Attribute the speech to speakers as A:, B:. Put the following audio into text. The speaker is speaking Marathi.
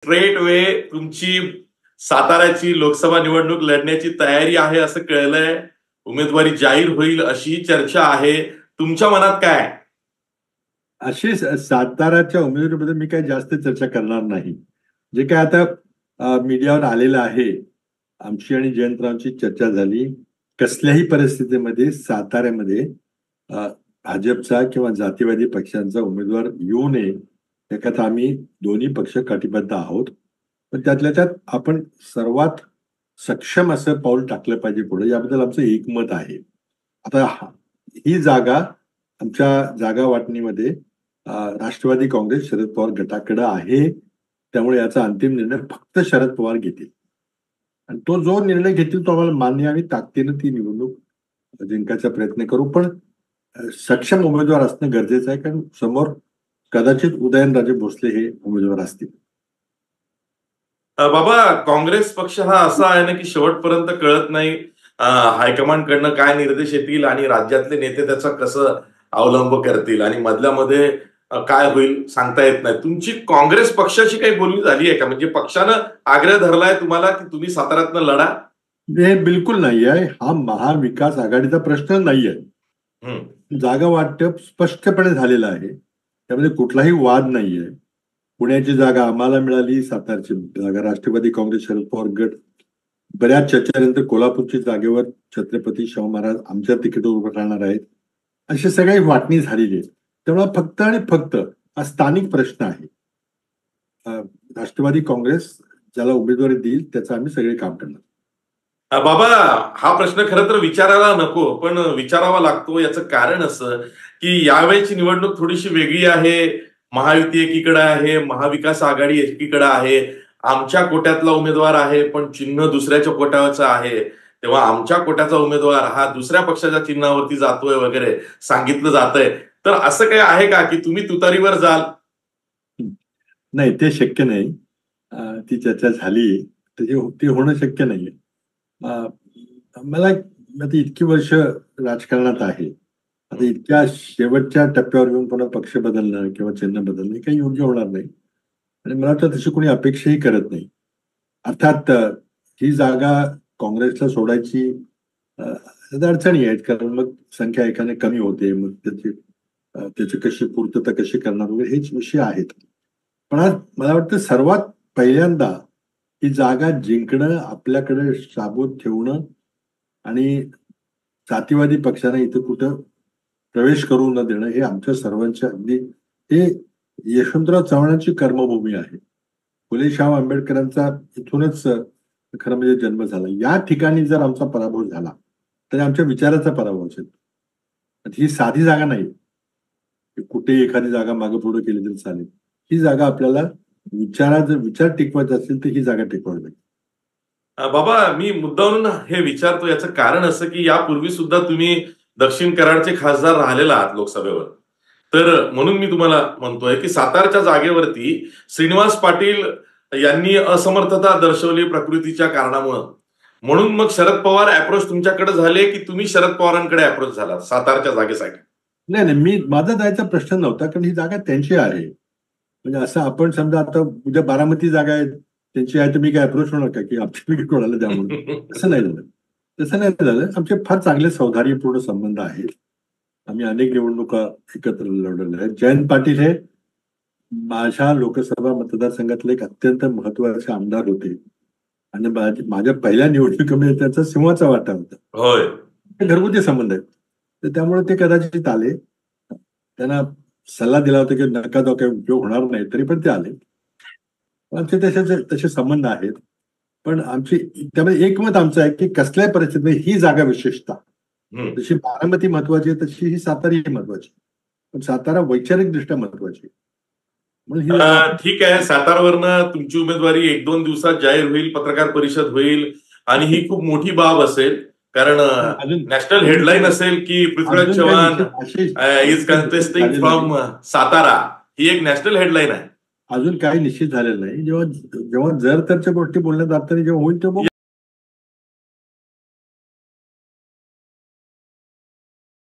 A: स्ट्रेट वे तुमची साताऱ्याची लोकसभा निवडणूक लढण्याची तयारी आहे असं कळलंय. उमेदवारी जाहीर होईल अशी चर्चा आहे. तुमच्या मनात काय?
B: अशी साताऱ्याच्या उमेदवारीबद्दल मी काही जास्त चर्चा करणार नाही. जे काय आता मीडियावर आलेलं आहे, आमची आणि जयंतरावांची चर्चा झाली. कसल्याही परिस्थितीमध्ये साताऱ्यामध्ये भाजपचा किंवा जातीवादी पक्षांचा उमेदवार येऊ नये त्याच्यात आम्ही दोन्ही पक्ष कटिबद्ध आहोत. पण त्यातल्या त्यात आपण सर्वात सक्षम असं पाऊल टाकलं पाहिजे पुढे, याबद्दल आमचं एकमत आहे. आता ही जागा आमच्या जागा वाटणीमध्ये राष्ट्रवादी काँग्रेस शरद पवार गटाकडे आहे. त्यामुळे याचा अंतिम निर्णय फक्त शरद पवार घेतील आणि तो जो निर्णय घेतील तो आम्हाला मान्य. आम्ही ताकदीनं ती निवडणूक जिंकायचा प्रयत्न करू, पण सक्षम उमेदवार असणं गरजेचं आहे, कारण समोर कदाचित उदयनराजे भोसले हे उमेदवार असतील.
A: बाबा, काँग्रेस पक्ष हा असा आहे ना की शेवटपर्यंत कळत नाही हायकमांड कडनं काय निर्देश येतील आणि राज्यातले नेते त्याचा कसं अवलंब करतील आणि मधल्यामध्ये काय होईल सांगता येत नाही. तुमची काँग्रेस पक्षाची काही बोलणी झाली आहे का? म्हणजे पक्षानं आग्रह धरलाय तुम्हाला की तुम्ही साताऱ्यातनं लढा?
B: हे बिलकुल नाही आहे. हा महाविकास आघाडीचा प्रश्न नाही आहे. जागा वाटप स्पष्टपणे झालेलं आहे, त्यामध्ये कुठलाही वाद नाही आहे. पुण्याची जागा आम्हाला मिळाली, सातारची जागा राष्ट्रवादी काँग्रेस शरद पवार गट. बऱ्याच चर्चेनंतर कोल्हापूरची जागेवर छत्रपती शाहू महाराज आमच्या तिकीटवर उभं राहणार आहेत. अशी सगळी वाटणी झालेली आहे. त्यामुळे फक्त आणि फक्त हा स्थानिक प्रश्न आहे. राष्ट्रवादी काँग्रेस ज्याला उमेदवारी देईल त्याचं आम्ही सगळे काम करणार.
A: बाबा, हा प्रश्न खरं तर विचारायला नको, पण विचारावा लागतो. याचं कारण असं की यावेळेची निवडणूक थोडीशी वेगळी आहे. महायुती एकीकडे आहे, महाविकास आघाडी एकीकडे आहे. आमच्या कोट्यातला उमेदवार आहे पण चिन्ह दुसऱ्याच्या कोट्याचं आहे. तेव्हा आमच्या कोट्याचा उमेदवार हा दुसऱ्या पक्षाच्या चिन्हावरती जातोय वगैरे सांगितलं जातंय. तर असं काही आहे का की तुम्ही तुतारीवर जाल?
B: नाही, ते शक्य नाही. ती चर्चा झाली, ते होणं शक्य नाहीये. मला आता इतकी वर्ष राजकारणात आहे, आता इतक्या शेवटच्या टप्प्यावर येऊन पुन्हा पक्ष बदलणं किंवा चिन्ह बदलणं काही योग्य होणार नाही आणि मला वाटतं तशी कोणी अपेक्षाही करत नाही. अर्थात ही जागा काँग्रेसला सोडायची अडचणी आहेत, कारण मग संख्या एकाने कमी होते, मग त्याची कशी पूर्तता कशी करणार वगैरे हेच विषय आहेत. पण आज मला वाटतं सर्वात पहिल्यांदा ही जागा जिंकणं, आपल्याकडे साबूत ठेवणं आणि जातीवादी पक्षांना इथं कुठं प्रवेश करू न देणं हे आमच्या सर्वांच्या अगदी हे यशवंतराव चव्हाणांची कर्मभूमी आहे. फुले शाहू आंबेडकरांचा इथूनच खरं म्हणजे जन्म झाला. या ठिकाणी जर आमचा पराभव झाला तर आमच्या विचाराचा पराभव असेल. ही साधी जागा नाही, कुठे एखादी जागा मागे पुढे केली तरी चालेल. ही जागा आपल्याला जर विचार टिकवायचा असेल तर ही जागा टिकवावी लागेल.
A: बाबा, मी मुद्दामून हे विचारतो याचं कारण असं की यापूर्वी सुद्धा तुम्ही दक्षिण कराडचे खासदार राहिलेला आहात लोकसभेवर. तर म्हणून मी तुम्हाला म्हणतोय की सातारच्या जागेवरती श्रीनिवास पाटील यांनी असमर्थता दर्शवली प्रकृतीच्या कारणामुळे. म्हणून मग शरद पवार अप्रोच तुमच्याकडे झाले की तुम्ही शरद पवारांकडे अप्रोच झाला सातारच्या जागेसाठी?
B: नाही, मी माझा जायचा प्रश्न नव्हता, कारण ही जागा त्यांची आहे. म्हणजे असं आपण समजा आता उद्या बारामती जागा आहे त्यांची आहे तर मी काय अप्रोच होणार का की आमची तिकीट कोणाला द्या म्हणून? असं नाही झालं, तसं नाही झालं. आमचे फार चांगले सौहार्दपूर्ण संबंध आहेत. आम्ही अनेक निवडणुका एकत्र लढवल्या आहेत. जयंत पाटील हे माझ्या लोकसभा मतदारसंघातले एक अत्यंत महत्वाचे आमदार होते आणि माझ्या पहिल्या निवडणुकीमध्ये त्याचा सिंहाचा वाटा होता.
A: होय,
B: घरगुती संबंध आहेत. तर त्यामुळे ते कदाचित आले. त्यांना सल्ला दिला होता की नका जो काही उपयोग होणार नाही, तरी पण ते आले. आमचे तसे संबंध आहेत. पण आमची त्यामध्ये एकमत आमचं आहे की कसल्याही परिस्थितीत ही जागा विशेषतः जशी बारामती महत्वाची आहे तशी ही सातारा ही महत्वाची, पण सातारा वैचारिक दृष्ट्या महत्वाची.
A: ठीक आहे, सातारावरनं तुमची उमेदवारी 1-2 दिवसात जाहीर होईल, पत्रकार परिषद होईल आणि ही खूप मोठी बाब असेल, कारण नॅशनल हेडलाईन असेल की Prithviraj Chavan is contesting from Satara. ही एक नॅशनल हेडलाईन आहे.
B: अजून काही निश्चित झालेलं नाही. जेव्हा जर तरच्या गोष्टी बोलण्यात जाताना जेव्हा होईल तेव्हा